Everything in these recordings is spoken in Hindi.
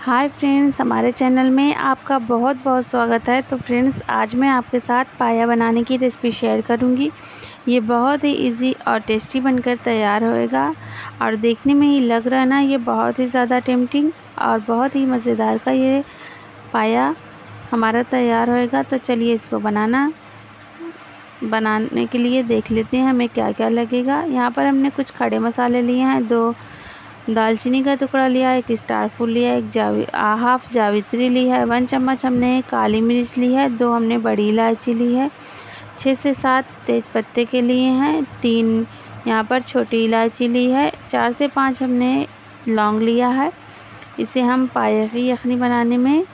हाय फ्रेंड्स, हमारे चैनल में आपका बहुत बहुत स्वागत है। तो फ्रेंड्स, आज मैं आपके साथ पाया बनाने की रेसिपी शेयर करूंगी। ये बहुत ही इजी और टेस्टी बनकर तैयार होएगा और देखने में ही लग रहा है ना, ये बहुत ही ज़्यादा टेम्पटिंग और बहुत ही मज़ेदार का ये पाया हमारा तैयार होएगा। तो चलिए इसको बनाने के लिए देख लेते हैं हमें क्या क्या लगेगा। यहाँ पर हमने कुछ खड़े मसाले लिए हैं, 2 दालचीनी का टुकड़ा लिया है, 1 स्टार फूल लिया है, 1 हाफ जावित्री ली है, 1 चम्मच हमने काली मिर्च ली है, 2 हमने बड़ी इलायची ली है, 6 से 7 तेज पत्ते के लिए हैं, 3 यहाँ पर छोटी इलायची ली है, 4 से 5 हमने लौंग लिया है। इसे हम पाया की यखनी बनाने में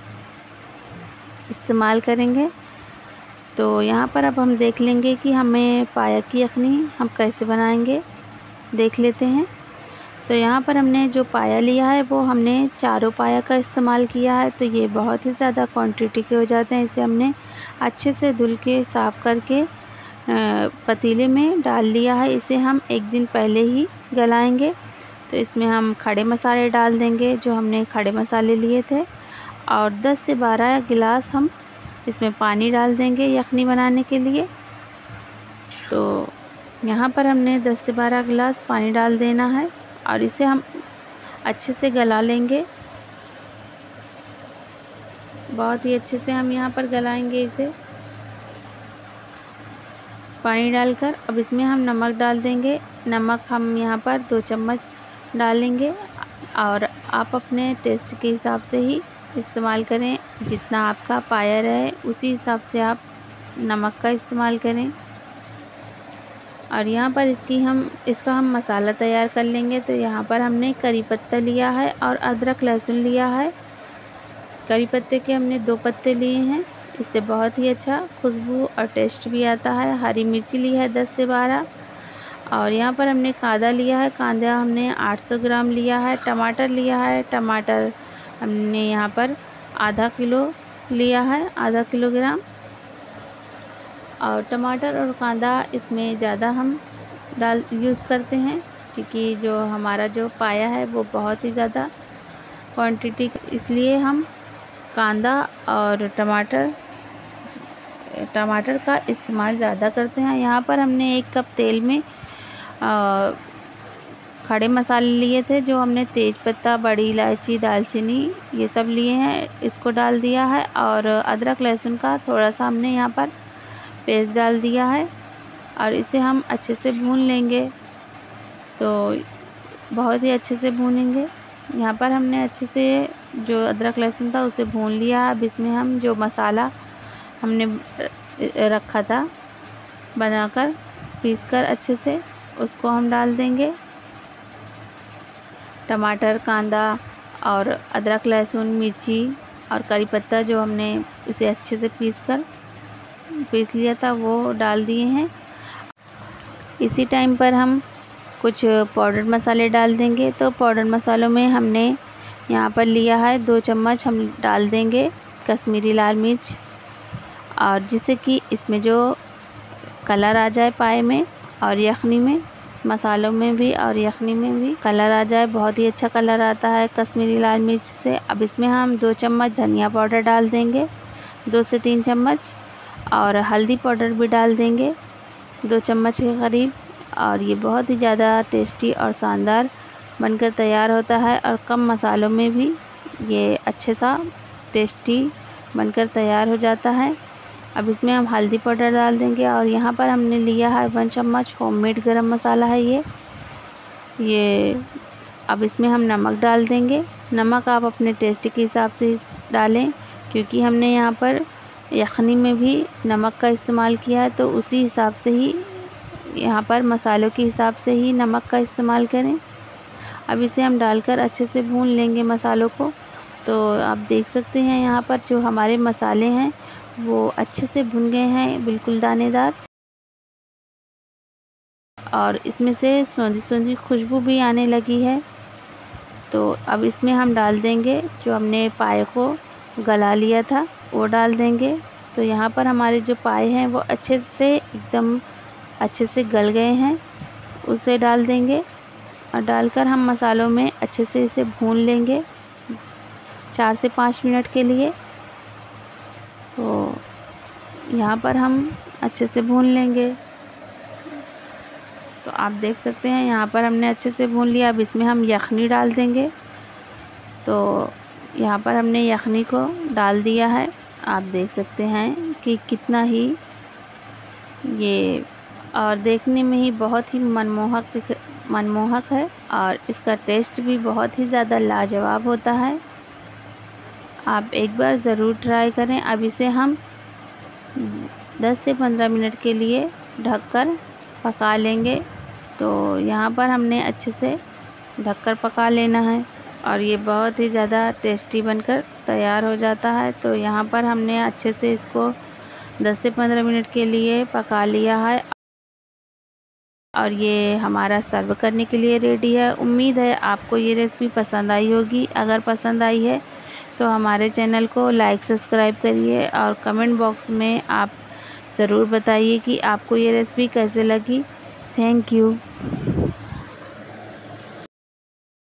इस्तेमाल करेंगे। तो यहाँ पर अब हम देख लेंगे कि हमें पाया की यखनी हम कैसे बनाएंगे, देख लेते हैं। तो यहाँ पर हमने जो पाया लिया है वो हमने चारों पाया का इस्तेमाल किया है। तो ये बहुत ही ज़्यादा क्वांटिटी के हो जाते हैं। इसे हमने अच्छे से धुल के साफ़ करके पतीले में डाल लिया है। इसे हम 1 दिन पहले ही गलाएंगे। तो इसमें हम खड़े मसाले डाल देंगे, जो हमने खड़े मसाले लिए थे, और 10 से 12 गिलास हम इसमें पानी डाल देंगे यखनी बनाने के लिए। तो यहाँ पर हमने 10 से 12 गिलास पानी डाल देना है और इसे हम अच्छे से गला लेंगे। बहुत ही अच्छे से हम यहाँ पर गलाएंगे इसे पानी डालकर। अब इसमें हम नमक डाल देंगे। नमक हम यहाँ पर 2 चम्मच डालेंगे और आप अपने टेस्ट के हिसाब से ही इस्तेमाल करें। जितना आपका पाया रहे उसी हिसाब से आप नमक का इस्तेमाल करें। और यहाँ पर इसका हम मसाला तैयार कर लेंगे। तो यहाँ पर हमने करी पत्ता लिया है और अदरक लहसुन लिया है। करी पत्ते के हमने 2 पत्ते लिए हैं, इससे बहुत ही अच्छा खुशबू और टेस्ट भी आता है। हरी मिर्ची ली है 10 से 12 और यहाँ पर हमने कांदा लिया है। कांदा हमने 800 ग्राम लिया है। टमाटर लिया है। टमाटर हमने यहाँ पर आधा किलो लिया है, आधा किलोग्राम। और टमाटर और कांदा इसमें ज़्यादा हम यूज़ करते हैं, क्योंकि जो हमारा जो पाया है वो बहुत ही ज़्यादा क्वांटिटी, इसलिए हम कांदा और टमाटर का इस्तेमाल ज़्यादा करते हैं। यहाँ पर हमने 1 कप तेल में खड़े मसाले लिए थे, जो हमने तेज पत्ता, बड़ी इलायची, दालचीनी ये सब लिए हैं, इसको डाल दिया है। और अदरक लहसुन का थोड़ा सा हमने यहाँ पर पेस्ट डाल दिया है और इसे हम अच्छे से भून लेंगे। तो बहुत ही अच्छे से भूनेंगे। यहाँ पर हमने अच्छे से जो अदरक लहसुन था उसे भून लिया। अब इसमें हम जो मसाला हमने रखा था बनाकर, पीसकर अच्छे से, उसको हम डाल देंगे। टमाटर, कांदा और अदरक लहसुन, मिर्ची और करी पत्ता जो हमने उसे अच्छे से पीस लिया था वो डाल दिए हैं। इसी टाइम पर हम कुछ पाउडर मसाले डाल देंगे। तो पाउडर मसालों में हमने यहाँ पर लिया है 2 चम्मच हम डाल देंगे कश्मीरी लाल मिर्च, और जिससे कि इसमें जो कलर आ जाए पाए में और यखनी में, मसालों में भी और यखनी में भी कलर आ जाए। बहुत ही अच्छा कलर आता है कश्मीरी लाल मिर्च से। अब इसमें हम 2 चम्मच धनिया पाउडर डाल देंगे, 2 से 3 चम्मच, और हल्दी पाउडर भी डाल देंगे 2 चम्मच के करीब। और ये बहुत ही ज़्यादा टेस्टी और शानदार बनकर तैयार होता है और कम मसालों में भी ये अच्छे सा टेस्टी बनकर तैयार हो जाता है। अब इसमें हम हल्दी पाउडर डाल देंगे और यहाँ पर हमने लिया है 1 चम्मच होममेड गरम मसाला है ये। अब इसमें हम नमक डाल देंगे। नमक आप अपने टेस्ट के हिसाब से डालें, क्योंकि हमने यहाँ पर यखनी में भी नमक का इस्तेमाल किया है। तो उसी हिसाब से ही यहाँ पर मसालों के हिसाब से ही नमक का इस्तेमाल करें। अब इसे हम डालकर अच्छे से भून लेंगे मसालों को। तो आप देख सकते हैं यहाँ पर जो हमारे मसाले हैं वो अच्छे से भुन गए हैं, बिल्कुल दानेदार, और इसमें से सौंधी सौंधी खुशबू भी आने लगी है। तो अब इसमें हम डाल देंगे जो हमने पाए को गला लिया था, वो डाल देंगे। तो यहाँ पर हमारे जो पाए हैं वो एकदम अच्छे से गल गए हैं, उसे डाल देंगे और डालकर हम मसालों में अच्छे से इसे भून लेंगे। 4 से 5 मिनट के लिए। तो यहाँ पर हम अच्छे से भून लेंगे। तो आप देख सकते हैं यहाँ पर हमने अच्छे से भून लिया। अब इसमें हम यखनी डाल देंगे। तो यहाँ पर हमने यखनी को डाल दिया है। आप देख सकते हैं कि कितना ही ये और देखने में ही बहुत ही मनमोहक है और इसका टेस्ट भी बहुत ही ज़्यादा लाजवाब होता है। आप एक बार ज़रूर ट्राई करें। अब इसे हम 10 से 15 मिनट के लिए ढककर पका लेंगे। तो यहाँ पर हमने अच्छे से ढककर पका लेना है और ये बहुत ही ज़्यादा टेस्टी बनकर तैयार हो जाता है। तो यहाँ पर हमने अच्छे से इसको 10 से 15 मिनट के लिए पका लिया है और ये हमारा सर्व करने के लिए रेडी है। उम्मीद है आपको ये रेसिपी पसंद आई होगी। अगर पसंद आई है तो हमारे चैनल को लाइक सब्सक्राइब करिए और कमेंट बॉक्स में आप ज़रूर बताइए कि आपको ये रेसिपी कैसे लगी। Thank you.